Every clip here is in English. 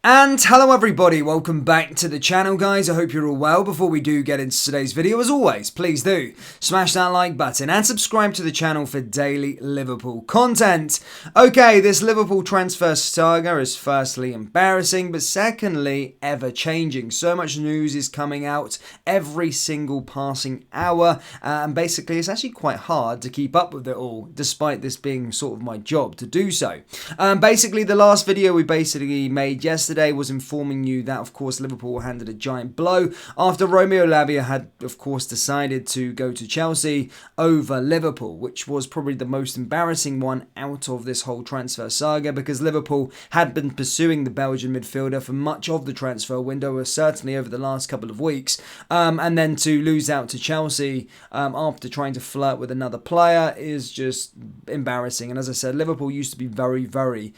And hello everybody, welcome back to the channel guys, I hope you're all well. Before we do get into today's video, as always, please do smash that like button and subscribe to the channel for daily Liverpool content. Okay, this Liverpool transfer saga is firstly embarrassing, but secondly, ever changing. So much news is coming out every single passing hour, and basically it's actually quite hard to keep up with it all, despite this being sort of my job to do so. Basically, the last video we made yesterday was informing you that, of course, Liverpool handed a giant blow after Romeo Lavia had, of course, decided to go to Chelsea over Liverpool, which was probably the most embarrassing one out of this whole transfer saga, because Liverpool had been pursuing the Belgian midfielder for much of the transfer window, or certainly over the last couple of weeks, and then to lose out to Chelsea after trying to flirt with another player is just embarrassing. And as I said, Liverpool used to be very, very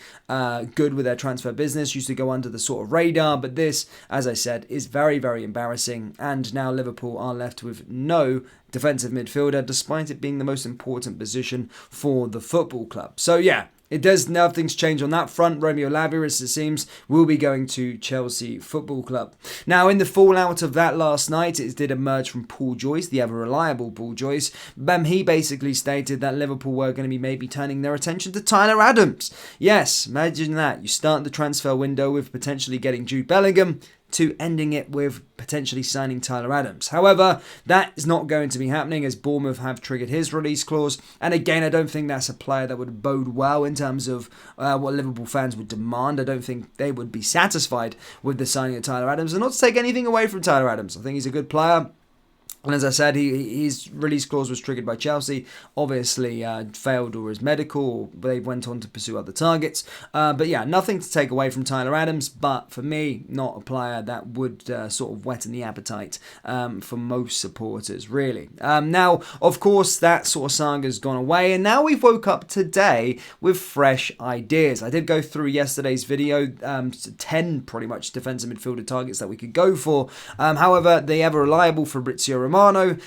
good with their transfer business, used to go under the sort of radar, but this, as I said, is very, very embarrassing, and now Liverpool are left with no defensive midfielder, despite it being the most important position for the football club. So yeah, it does, nothing's changed on that front. Romeo Lavia, as it seems, will be going to Chelsea Football Club. Now, in the fallout of that last night, it did emerge from Paul Joyce, the ever-reliable Paul Joyce. He basically stated that Liverpool were going to be maybe turning their attention to Tyler Adams. Yes, imagine that. You start the transfer window with potentially getting Jude Bellingham, to ending it with potentially signing Tyler Adams. However, that is not going to be happening, as Bournemouth have triggered his release clause. And again, I don't think that's a player that would bode well in terms of what Liverpool fans would demand. I don't think they would be satisfied with the signing of Tyler Adams. And not to take anything away from Tyler Adams. I think he's a good player. And as I said, his release clause was triggered by Chelsea. Obviously, failed or his medical, but they went on to pursue other targets. But yeah, nothing to take away from Tyler Adams. But for me, not a player that would sort of whet the appetite for most supporters, really. Now, of course, that sort of saga's gone away. And now we've woke up today with fresh ideas. I did go through yesterday's video, 10 pretty much defensive midfielder targets that we could go for. However, the ever-reliable Fabrizio Romano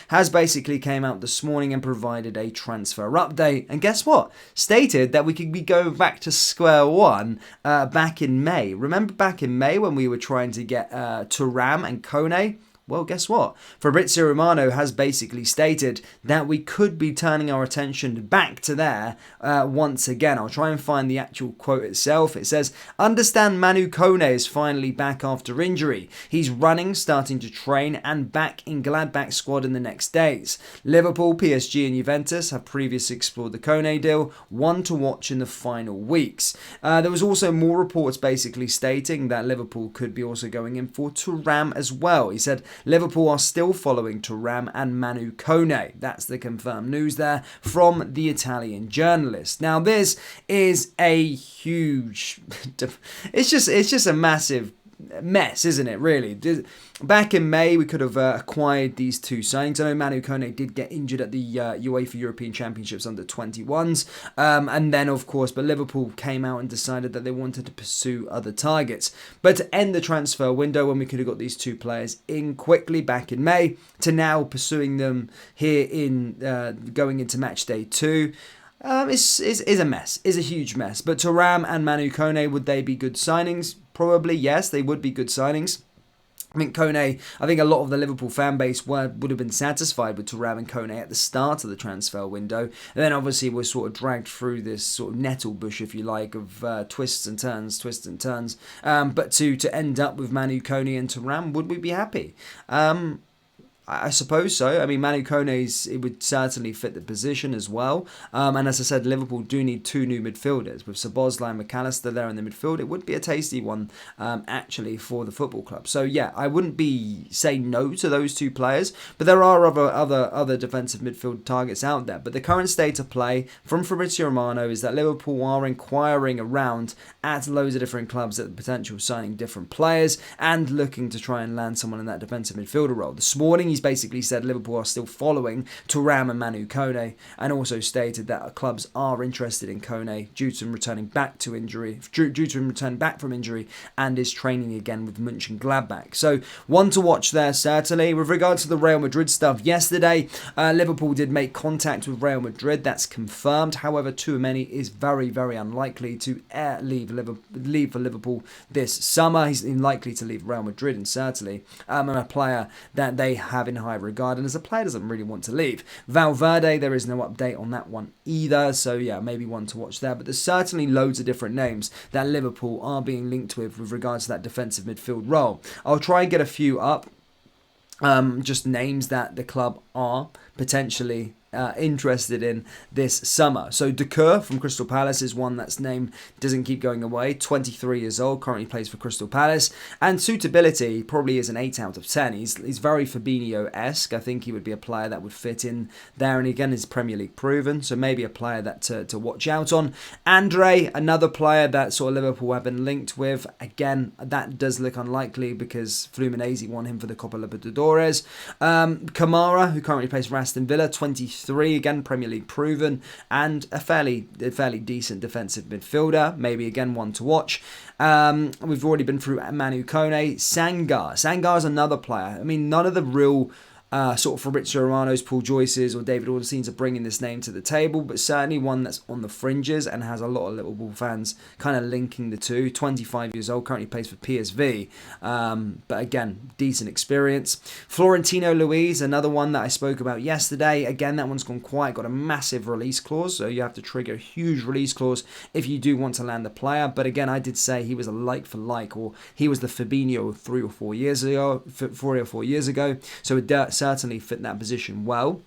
has basically came out this morning and provided a transfer update, and guess what? Stated that we could be going back to square one back in May. Remember back in May when we were trying to get Thuram and Kone? Well, guess what? Fabrizio Romano has basically stated that we could be turning our attention back to there once again. I'll try and find the actual quote itself. It says, "Understand Manu Kone is finally back after injury. He's running, starting to train, and back in Gladbach's squad in the next days. Liverpool, PSG and Juventus have previously explored the Kone deal, one to watch in the final weeks." There was also more reports basically stating that Liverpool could be also going in for Thuram as well. He said, "Liverpool are still following Thuram and Manu Kone." That's the confirmed news there from the Italian journalist. Now, this is a huge... it's just a massive mess, isn't it, really? Back in May, we could have acquired these two signings. I know Manu Kone did get injured at the UEFA European Championships under 21s. And then, of course, but Liverpool came out and decided that they wanted to pursue other targets. But to end the transfer window, when we could have got these two players in quickly back in May, to now pursuing them here in going into match day 2, is a mess, is a huge mess. But Thuram and Manu Kone, would they be good signings? Probably, yes, they would be good signings. I think Kone, I think a lot of the Liverpool fan base would have been satisfied with Thuram and Kone at the start of the transfer window. And then obviously we're sort of dragged through this sort of nettle bush, if you like, of twists and turns. But to end up with Manu Kone and Thuram, would we be happy? I suppose so. I mean, Manu Kone, it would certainly fit the position as well. And as I said, Liverpool do need two new midfielders. With Szoboszlai and McAllister there in the midfield, it would be a tasty one, actually, for the football club. So, yeah, I wouldn't be saying no to those two players. But there are other defensive midfield targets out there. But the current state of play from Fabrizio Romano is that Liverpool are inquiring around at loads of different clubs at the potential of signing different players and looking to try and land someone in that defensive midfielder role. This morning, he's basically said Liverpool are still following Thuram and Manu Kone, and also stated that clubs are interested in Kone due to him returning back from injury, and is training again with Mönchengladbach. So one to watch there, certainly. With regards to the Real Madrid stuff, yesterday Liverpool did make contact with Real Madrid. That's confirmed. However, Tchouaméni is very, very unlikely to leave for Liverpool this summer. He's unlikely to leave Real Madrid, and certainly a player that they have in high regard, and as a player doesn't really want to leave. Valverde, there is no update on that one either, so yeah, maybe one to watch there. But there's certainly loads of different names that Liverpool are being linked with regards to that defensive midfield role. I'll try and get a few up, just names that the club are potentially interested in this summer. So Decour from Crystal Palace is one that's name doesn't keep going away. 23 years old, currently plays for Crystal Palace, and suitability probably is an 8 out of 10. He's very Fabinho-esque. I think he would be a player that would fit in there, and again is Premier League proven, so maybe a player that to watch out on. Andre, another player that sort of Liverpool have been linked with. Again, that does look unlikely because Fluminense won him for the Copa Libertadores. Kamara, who currently plays for Aston Villa, 23, again Premier League proven, and a fairly decent defensive midfielder. Maybe again one to watch. We've already been through Manu Kone. Sangar is another player. I mean, none of the real sort of Fabrizio Romano's, Paul Joyce's, or David Ornstein's are bringing this name to the table, but certainly one that's on the fringes and has a lot of Liverpool fans kind of linking the two. 25 years old, currently plays for PSV, but again, decent experience. Florentino Luis, another one that I spoke about yesterday. Again, that one's gone quiet, got a massive release clause, so you have to trigger a huge release clause if you do want to land the player. But again, I did say he was a like for like, or he was the Fabinho 3 or 4 years ago, so it certainly fit that position well.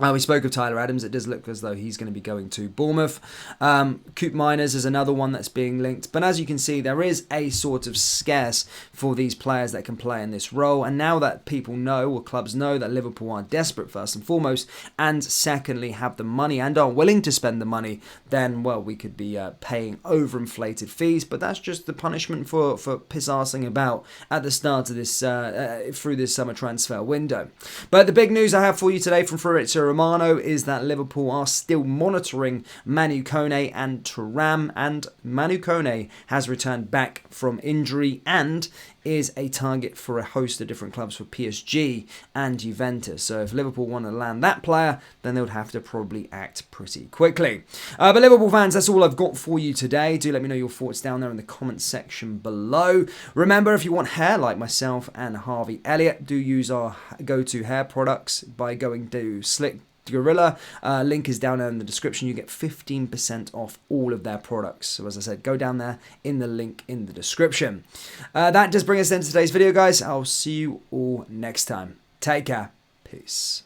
We spoke of Tyler Adams. It does look as though he's going to be going to Bournemouth. Coop Miners is another one that's being linked. But as you can see, there is a sort of scarce for these players that can play in this role. And now that people know, or clubs know, that Liverpool are desperate first and foremost, and secondly have the money and are willing to spend the money, then, well, we could be paying overinflated fees. But that's just the punishment for piss-arsing about at the start of this, through this summer transfer window. But the big news I have for you today from Fabrizio Romano is that Liverpool are still monitoring Manu Kone and Thuram, and Manu Kone has returned back from injury and is a target for a host of different clubs for PSG and Juventus. So if Liverpool want to land that player, then they would have to probably act pretty quickly. But Liverpool fans, that's all I've got for you today. Do let me know your thoughts down there in the comments section below. Remember, if you want hair like myself and Harvey Elliott, do use our go-to hair products by going to Slick Gorilla. Link is down there in the description. You get 15% off all of their products. So as I said, go down there in the link in the description. That does bring us into today's video, guys. I'll see you all next time. Take care. Peace.